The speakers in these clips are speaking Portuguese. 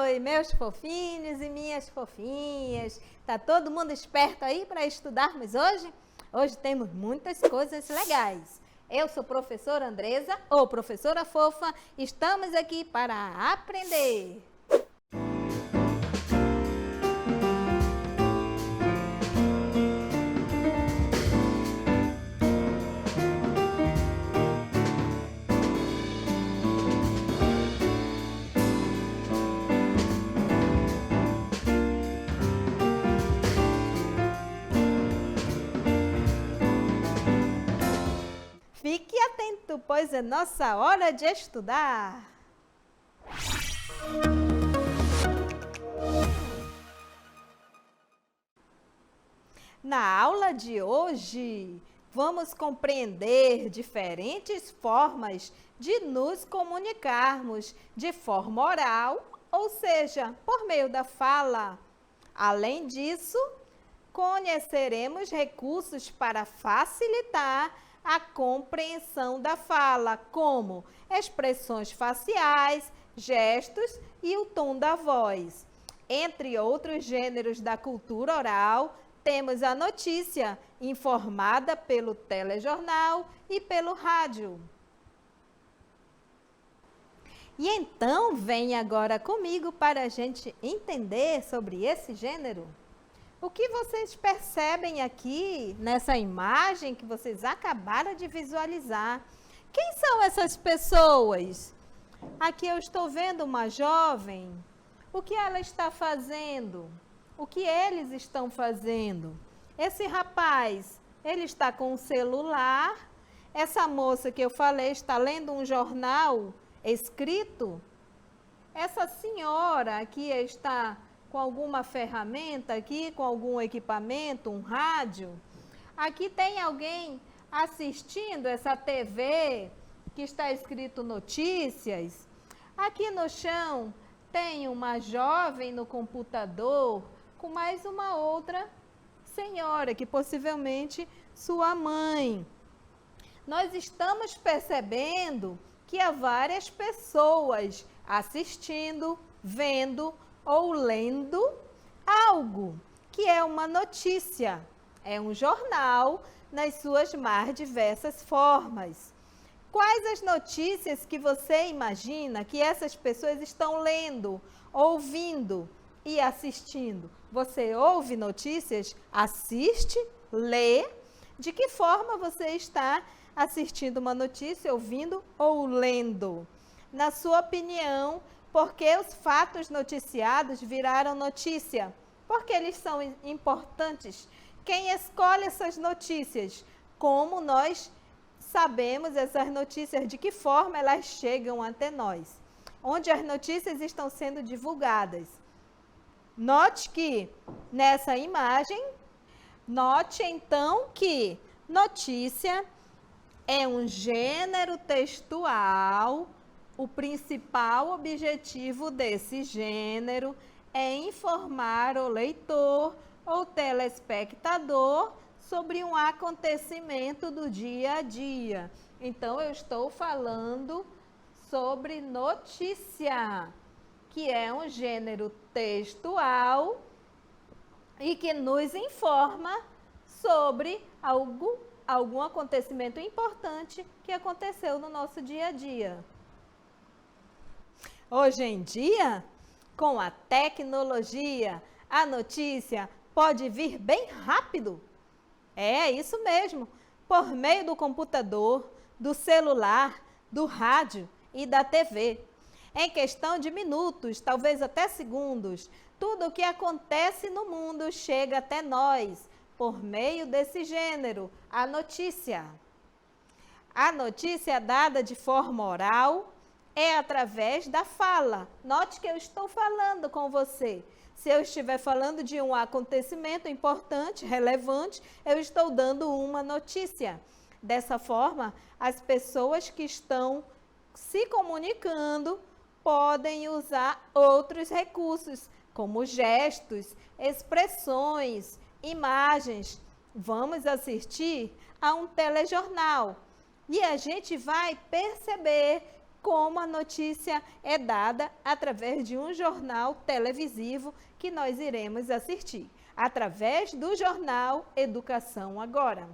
Oi, meus fofinhos e minhas fofinhas. Tá todo mundo esperto aí para estudarmos hoje? Hoje temos muitas coisas legais. Eu sou professora Andresa, ou professora fofa, estamos aqui para aprender. Fique atento, pois é nossa hora de estudar. Na aula de hoje, vamos compreender diferentes formas de nos comunicarmos de forma oral, ou seja, por meio da fala. Além disso, conheceremos recursos para facilitar a compreensão da fala, como expressões faciais, gestos e o tom da voz. Entre outros gêneros da cultura oral, temos a notícia, informada pelo telejornal e pelo rádio. E então, vem agora comigo para a gente entender sobre esse gênero. O que vocês percebem aqui nessa imagem que vocês acabaram de visualizar? Quem são essas pessoas? Aqui eu estou vendo uma jovem. O que ela está fazendo? O que eles estão fazendo? Esse rapaz, ele está com um celular. Essa moça que eu falei está lendo um jornal escrito. Essa senhora aqui está com alguma ferramenta aqui, com algum equipamento, um rádio. Aqui tem alguém assistindo essa TV que está escrito notícias. Aqui no chão tem uma jovem no computador com mais uma outra senhora, que possivelmente sua mãe. Nós estamos percebendo que há várias pessoas assistindo, vendo ou lendo algo, que é uma notícia, é um jornal nas suas mais diversas formas. Quais as notícias que você imagina que essas pessoas estão lendo, ouvindo e assistindo? Você ouve notícias, assiste, lê? De que forma você está assistindo uma notícia, ouvindo ou lendo? Na sua opinião, por que os fatos noticiados viraram notícia? Porque eles são importantes. Quem escolhe essas notícias? Como nós sabemos essas notícias? De que forma elas chegam até nós? Onde as notícias estão sendo divulgadas? Note que nessa imagem, note então que notícia é um gênero textual. O principal objetivo desse gênero é informar o leitor ou telespectador sobre um acontecimento do dia a dia. Então, eu estou falando sobre notícia, que é um gênero textual e que nos informa sobre algum acontecimento importante que aconteceu no nosso dia a dia. Hoje em dia, com a tecnologia, a notícia pode vir bem rápido. É isso mesmo, por meio do computador, do celular, do rádio e da TV. Em questão de minutos, talvez até segundos, tudo o que acontece no mundo chega até nós, por meio desse gênero, a notícia. A notícia dada de forma oral é através da fala. Note que eu estou falando com você. Se eu estiver falando de um acontecimento importante, relevante, eu estou dando uma notícia. Dessa forma, as pessoas que estão se comunicando podem usar outros recursos, como gestos, expressões, imagens. Vamos assistir a um telejornal e a gente vai perceber como a notícia é dada através de um jornal televisivo que nós iremos assistir, através do jornal Educação Agora.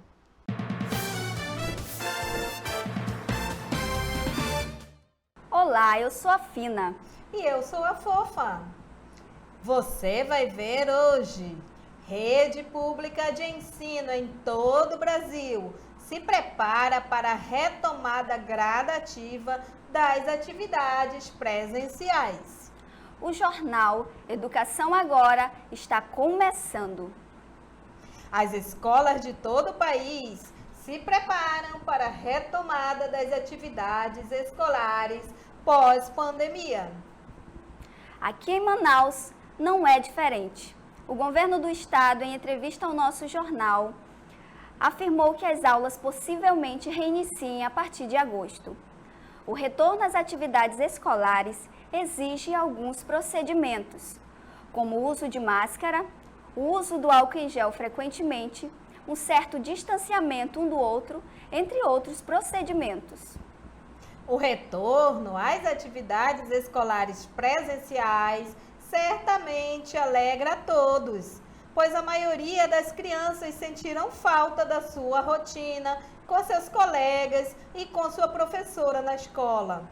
Olá, eu sou a Fina. E eu sou a Fofa. Você vai ver hoje: rede pública de ensino em todo o Brasil se prepara para a retomada gradativa das atividades presenciais. O jornal Educação Agora está começando. As escolas de todo o país se preparam para a retomada das atividades escolares pós-pandemia. Aqui em Manaus não é diferente. O governo do estado, em entrevista ao nosso jornal, afirmou que as aulas possivelmente reiniciem a partir de agosto. O retorno às atividades escolares exige alguns procedimentos, como o uso de máscara, o uso do álcool em gel frequentemente, um certo distanciamento um do outro, entre outros procedimentos. O retorno às atividades escolares presenciais certamente alegra a todos, pois a maioria das crianças sentiram falta da sua rotina com seus colegas e com sua professora na escola.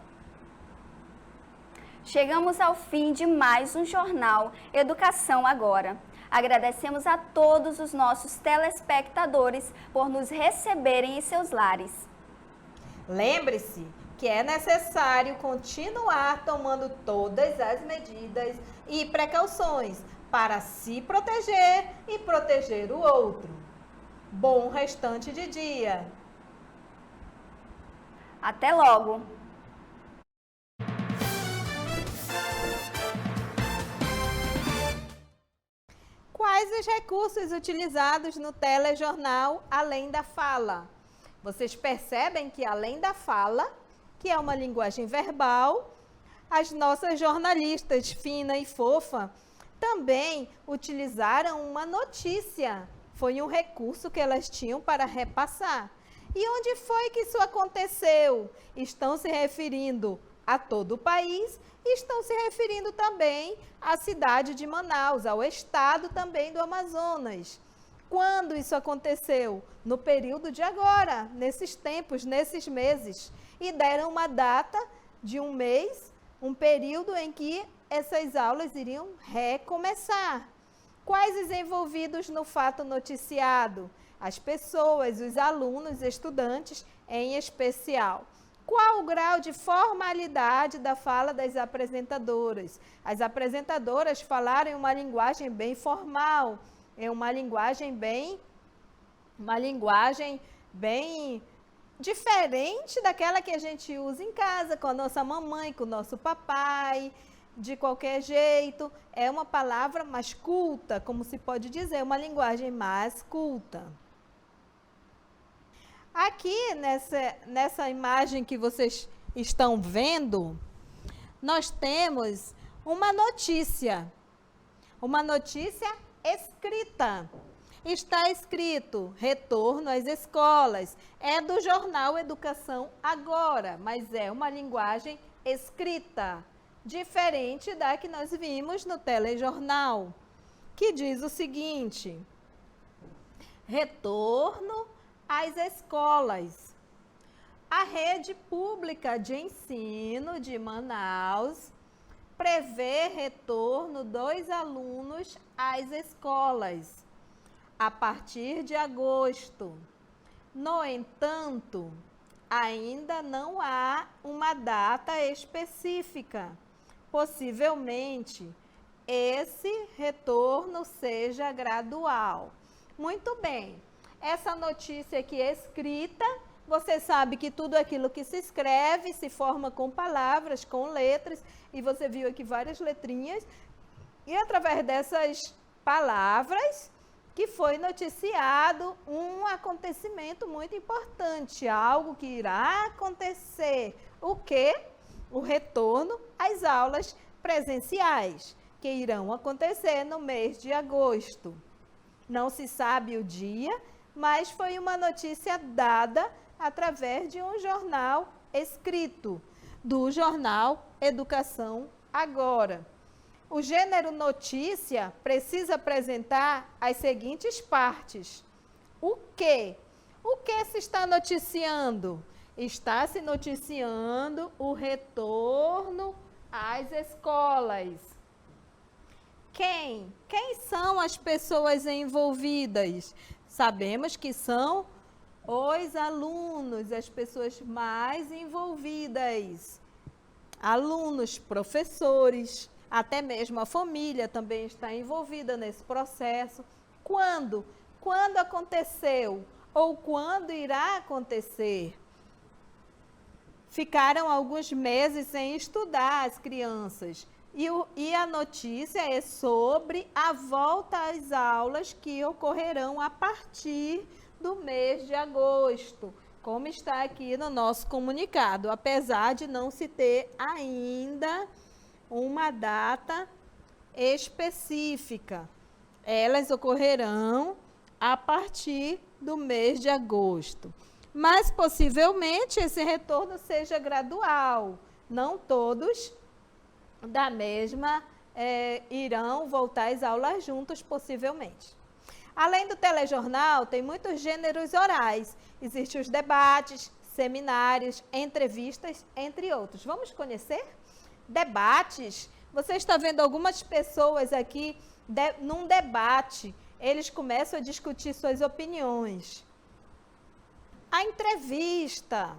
Chegamos ao fim de mais um jornal Educação Agora. Agradecemos a todos os nossos telespectadores por nos receberem em seus lares. Lembre-se que é necessário continuar tomando todas as medidas e precauções para se proteger e proteger o outro. Bom restante de dia! Até logo! Quais os recursos utilizados no telejornal além da fala? Vocês percebem que além da fala, que é uma linguagem verbal, as nossas jornalistas Fina e Fofa também utilizaram uma notícia. Foi um recurso que elas tinham para repassar. E onde foi que isso aconteceu? Estão se referindo a todo o país e estão se referindo também à cidade de Manaus, ao estado também do Amazonas. Quando isso aconteceu? No período de agora, nesses tempos, nesses meses. E deram uma data de um mês, um período em que essas aulas iriam recomeçar. Quais os envolvidos no fato noticiado? As pessoas, os alunos, estudantes em especial. Qual o grau de formalidade da fala das apresentadoras? As apresentadoras falaram em uma linguagem bem formal, uma linguagem bem diferente daquela que a gente usa em casa, com a nossa mamãe, com o nosso papai, de qualquer jeito. É uma palavra mais culta, como se pode dizer, uma linguagem mais culta. Aqui, nessa imagem que vocês estão vendo, nós temos uma notícia escrita. Está escrito retorno às escolas. É do jornal Educação Agora, mas é uma linguagem escrita, diferente da que nós vimos no telejornal, que diz o seguinte: retorno às escolas. A rede pública de ensino de Manaus prevê retorno dos alunos às escolas a partir de agosto. No entanto, ainda não há uma data específica. Possivelmente, esse retorno seja gradual. Muito bem, essa notícia aqui é escrita. Você sabe que tudo aquilo que se escreve se forma com palavras, com letras, e você viu aqui várias letrinhas. E através dessas palavras que foi noticiado um acontecimento muito importante, algo que irá acontecer. O quê? O retorno às aulas presenciais, que irão acontecer no mês de agosto. Não se sabe o dia, mas foi uma notícia dada através de um jornal escrito. do jornal Educação Agora. O gênero notícia precisa apresentar as seguintes partes. O quê? O que se está noticiando? Está se noticiando o retorno às escolas. Quem? Quem são as pessoas envolvidas? Sabemos que são os alunos, as pessoas mais envolvidas. Alunos, professores, até mesmo a família também está envolvida nesse processo. Quando? Quando aconteceu? Ou quando irá acontecer? Ficaram alguns meses sem estudar as crianças. E a notícia é sobre a volta às aulas que ocorrerão a partir do mês de agosto, como está aqui no nosso comunicado, apesar de não se ter ainda uma data específica. Elas ocorrerão a partir do mês de agosto. Mas possivelmente esse retorno seja gradual, não todos da mesma irão voltar às aulas juntos, possivelmente. Além do telejornal, tem muitos gêneros orais. Existem os debates, seminários, entrevistas, entre outros. Vamos conhecer? Debates. Você está vendo algumas pessoas aqui num debate. Eles começam a discutir suas opiniões. A entrevista,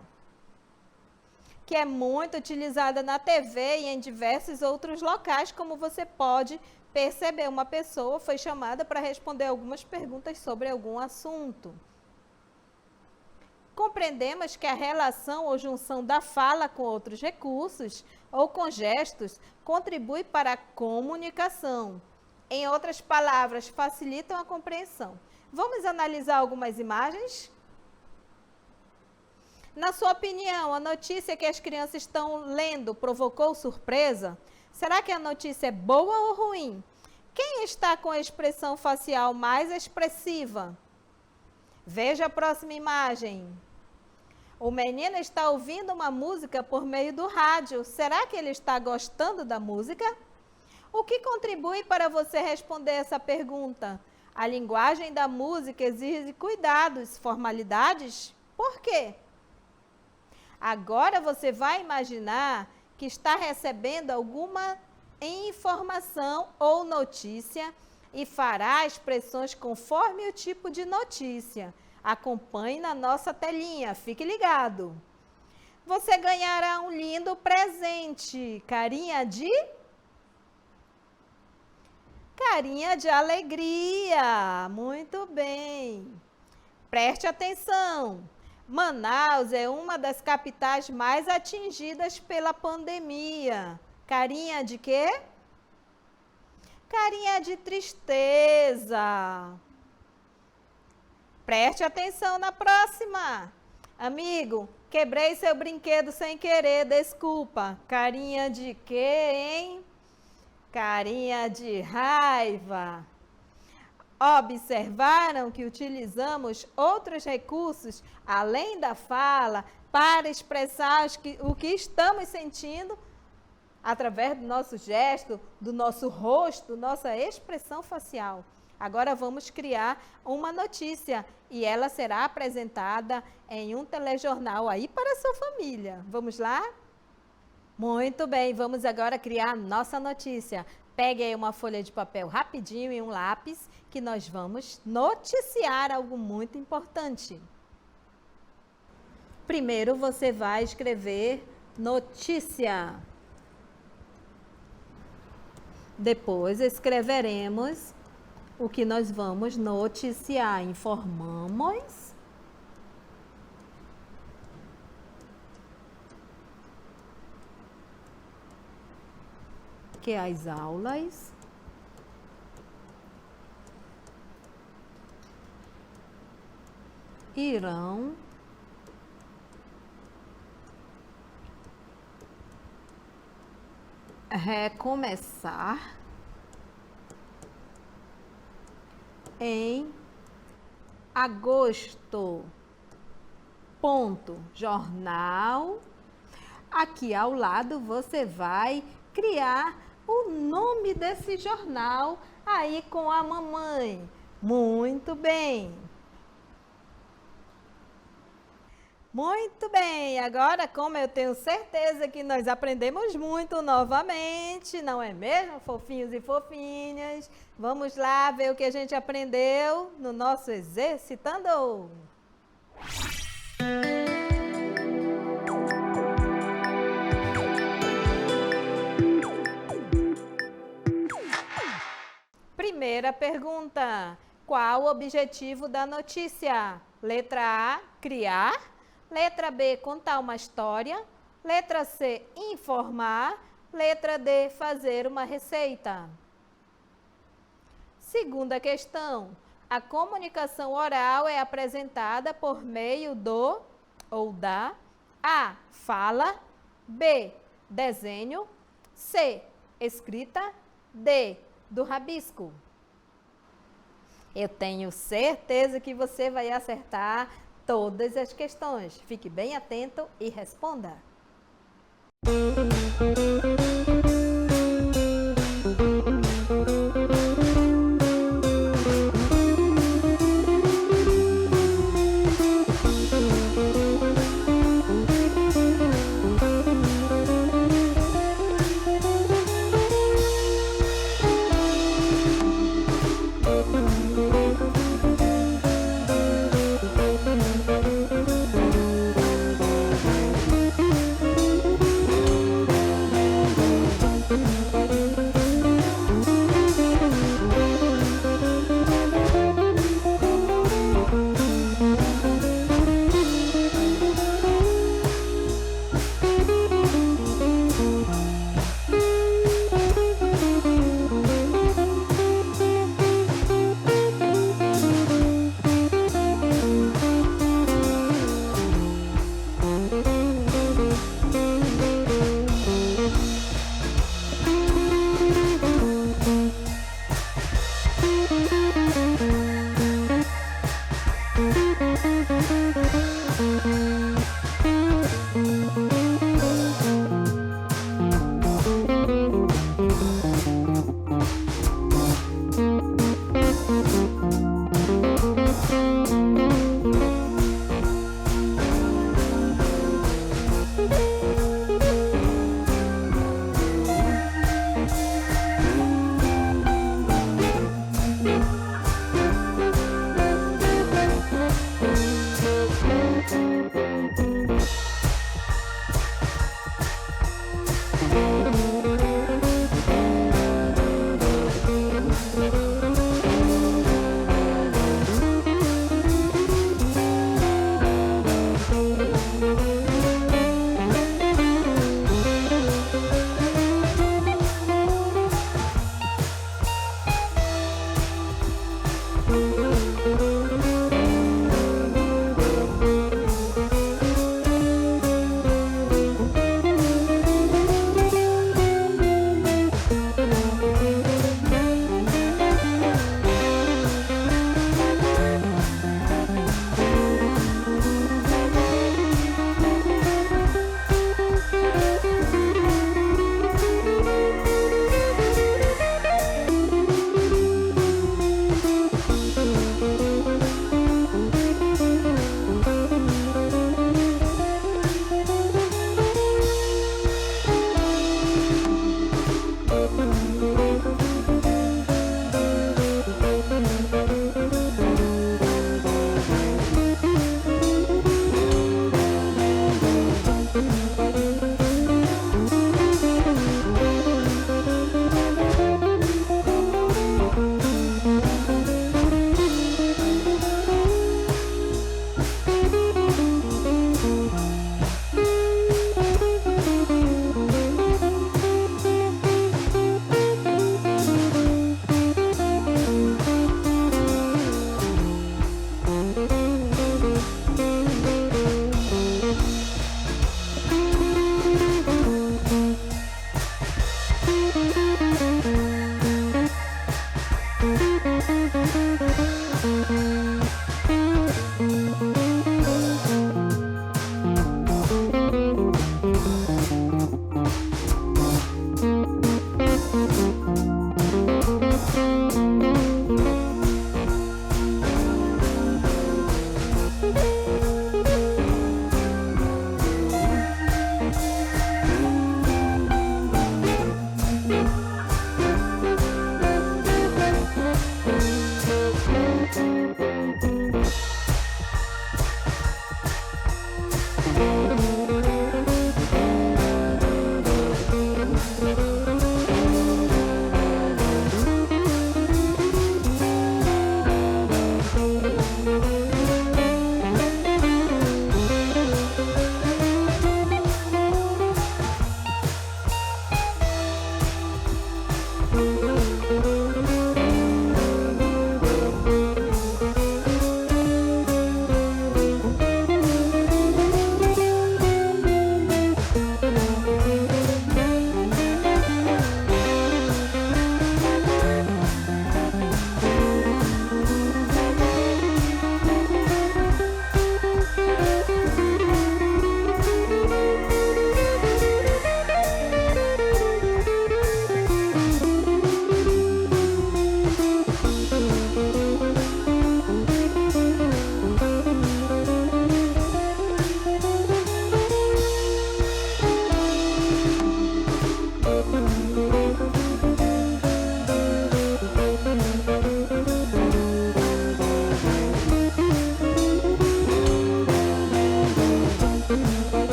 que é muito utilizada na TV e em diversos outros locais, como você pode perceber. Uma pessoa foi chamada para responder algumas perguntas sobre algum assunto. Compreendemos que a relação ou junção da fala com outros recursos ou com gestos contribui para a comunicação. Em outras palavras, facilitam a compreensão. Vamos analisar algumas imagens? Na sua opinião, a notícia que as crianças estão lendo provocou surpresa? Será que a notícia é boa ou ruim? Quem está com a expressão facial mais expressiva? Veja a próxima imagem. O menino está ouvindo uma música por meio do rádio. Será que ele está gostando da música? O que contribui para você responder essa pergunta? A linguagem da música exige cuidados, formalidades? Por quê? Agora você vai imaginar que está recebendo alguma informação ou notícia e fará expressões conforme o tipo de notícia. Acompanhe na nossa telinha, fique ligado. Você ganhará um lindo presente, carinha de alegria. Muito bem. Preste atenção. Manaus é uma das capitais mais atingidas pela pandemia. Carinha de quê? Carinha de tristeza. Preste atenção na próxima. Amigo, quebrei seu brinquedo sem querer, desculpa. Carinha de quê, hein? Carinha de raiva. Observaram que utilizamos outros recursos, além da fala, para expressar o que estamos sentindo através do nosso gesto, do nosso rosto, nossa expressão facial. Agora vamos criar uma notícia e ela será apresentada em um telejornal aí para a sua família. Vamos lá? Muito bem, vamos agora criar a nossa notícia. Pegue aí uma folha de papel rapidinho e um lápis que nós vamos noticiar algo muito importante. Primeiro você vai escrever notícia. Depois escreveremos o que nós vamos noticiar. Informamos que as aulas irão recomeçar em agosto. Ponto. Jornal Aqui ao lado você vai criar o nome desse jornal aí com a mamãe. Muito bem! Muito bem, agora como eu tenho certeza que nós aprendemos muito novamente, não é mesmo, fofinhos e fofinhas? Vamos lá ver o que a gente aprendeu no nosso Exercitando. Primeira pergunta, qual o objetivo da notícia? Letra A, criar. Letra B, contar uma história. Letra C, informar. Letra D, fazer uma receita. Segunda questão. A comunicação oral é apresentada por meio do ou da A, fala. B, desenho. C, escrita. D, do rabisco. Eu tenho certeza que você vai acertar todas as questões. Fique bem atento e responda.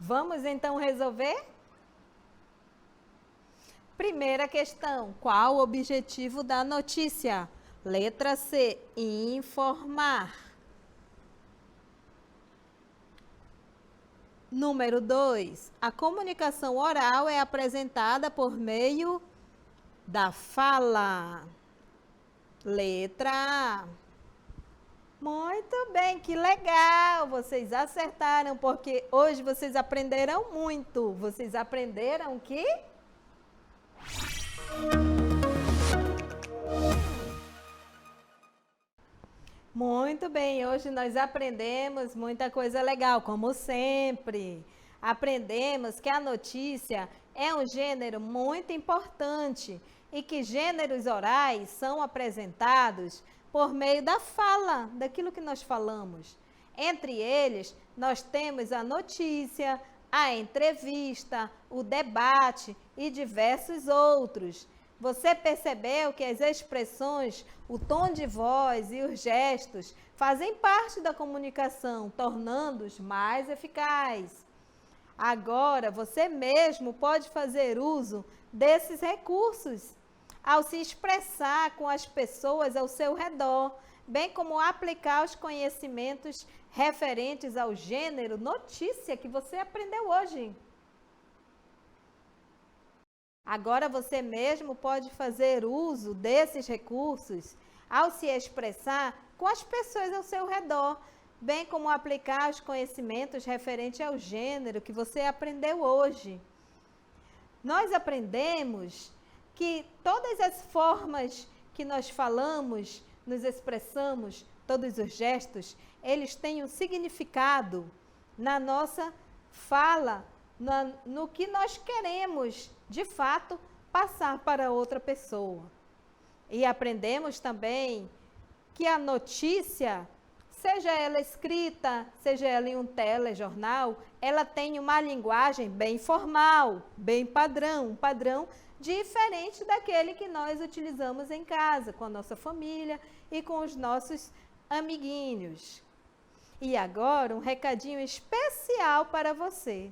Vamos então resolver? Primeira questão, qual o objetivo da notícia? Letra C, informar. Número 2, a comunicação oral é apresentada por meio da fala. Letra A. Muito bem, que legal! Vocês acertaram, porque hoje vocês aprenderam muito. Vocês aprenderam que? Muito bem, hoje nós aprendemos muita coisa legal, como sempre. Aprendemos que a notícia é um gênero muito importante e que gêneros orais são apresentados por meio da fala, daquilo que nós falamos. Entre eles, nós temos a notícia, a entrevista, o debate e diversos outros. Você percebeu que as expressões, o tom de voz e os gestos fazem parte da comunicação, tornando-os mais eficazes. Agora, você mesmo pode fazer uso desses recursos ao se expressar com as pessoas ao seu redor, bem como aplicar os conhecimentos referentes ao gênero notícia que você aprendeu hoje. Agora você mesmo pode fazer uso desses recursos ao se expressar com as pessoas ao seu redor, bem como aplicar os conhecimentos referentes ao gênero que você aprendeu hoje. Nós aprendemos que todas as formas que nós falamos, nos expressamos, todos os gestos, eles têm um significado na nossa fala, no que nós queremos, de fato, passar para outra pessoa. E aprendemos também que a notícia, seja ela escrita, seja ela em um telejornal, ela tem uma linguagem bem formal, bem padrão, um padrão diferente daquele que nós utilizamos em casa, com a nossa família e com os nossos amiguinhos. E agora um recadinho especial para você.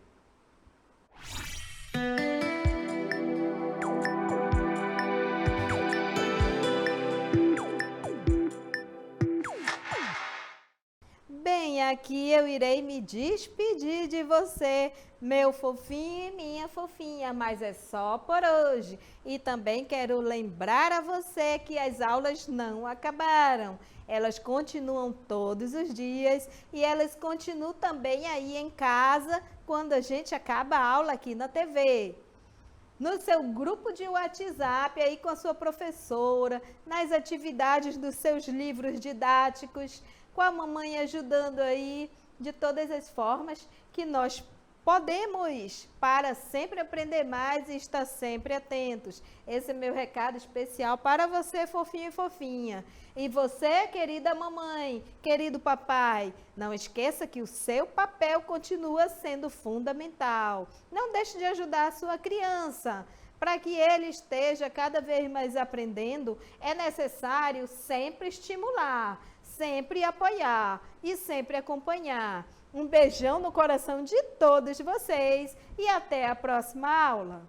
Bem, aqui eu irei me despedir de você, meu fofinho e minha fofinha, mas é só por hoje. E também quero lembrar a você que as aulas não acabaram. Elas continuam todos os dias e elas continuam também aí em casa quando a gente acaba a aula aqui na TV. No seu grupo de WhatsApp, aí com a sua professora, nas atividades dos seus livros didáticos, com a mamãe ajudando aí de todas as formas que nós podemos para sempre aprender mais e estar sempre atentos. Esse é meu recado especial para você, fofinho e fofinha. E você, querida mamãe, querido papai, não esqueça que o seu papel continua sendo fundamental. Não deixe de ajudar a sua criança. Para que ele esteja cada vez mais aprendendo, é necessário sempre estimular, sempre apoiar e sempre acompanhar. Um beijão no coração de todos vocês e até a próxima aula.